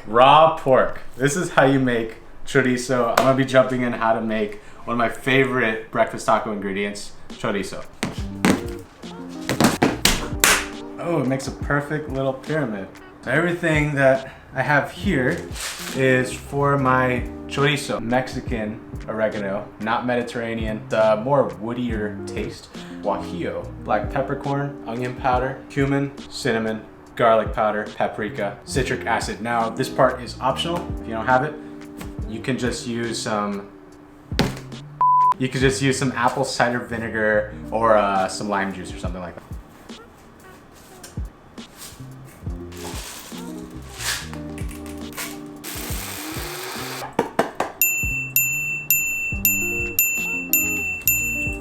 Raw pork. This is how you make chorizo. I'm gonna be jumping in how to make one of my favorite breakfast taco ingredients, chorizo. Oh, it makes a perfect little pyramid. So everything that I have here is for my chorizo. Mexican oregano, not Mediterranean, the more woodier taste. Guajillo, black peppercorn, onion powder, cumin, cinnamon, garlic powder, paprika, citric acid. Now this part is optional. If you don't have it, you can just use some apple cider vinegar or some lime juice or something like that.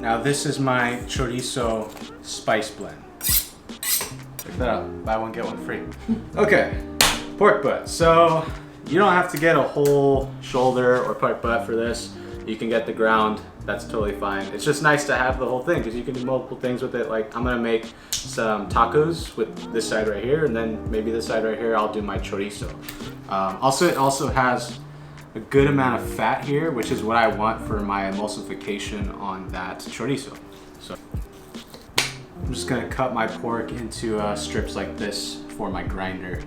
Now this is my chorizo spice blend. Check that out, buy one, get one free. Okay, pork butt. So you don't have to get a whole shoulder or pork butt for this. You can get the ground, that's totally fine. It's just nice to have the whole thing because you can do multiple things with it. Like I'm gonna make some tacos with this side right here, and then maybe this side right here, I'll do my chorizo. Also, it also has a good amount of fat here, which is what I want for my emulsification on that chorizo. So I'm just gonna cut my pork into strips like this for my grinder.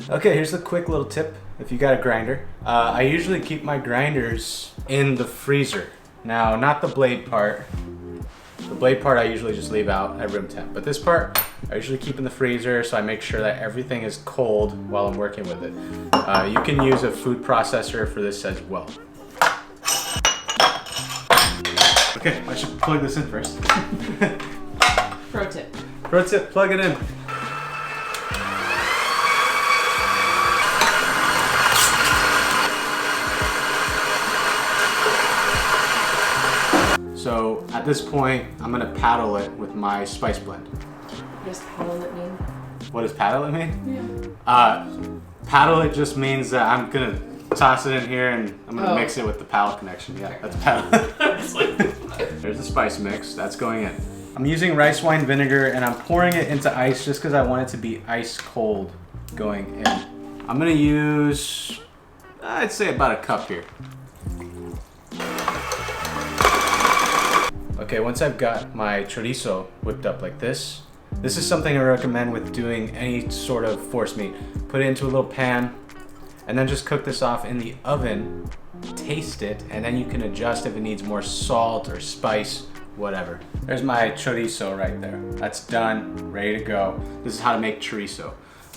Okay, here's a quick little tip if you got a grinder. I usually keep my grinders in the freezer. Now, not the blade part. The blade part I usually just leave out at room temp, but this part I usually keep in the freezer so I make sure that everything is cold while I'm working with it. You can use a food processor for this as well. Okay, I should plug this in first. Pro tip. Pro tip, plug it in. So at this point, I'm gonna paddle it with my spice blend. What does paddle it mean? What does paddle it mean? Yeah. Paddle it just means that I'm gonna toss it in here and I'm gonna mix it with the paddle connection. Yeah, that's paddle. There's the spice mix, that's going in. I'm using rice wine vinegar and I'm pouring it into ice just because I want it to be ice cold going in. I'm gonna use, I'd say about a cup here. Okay, once I've got my chorizo whipped up like this, this is something I recommend with doing any sort of force meat. Put it into a little pan and then just cook this off in the oven, taste it, and then you can adjust if it needs more salt or spice, whatever. There's my chorizo right there. That's done, ready to go. This is how to make chorizo.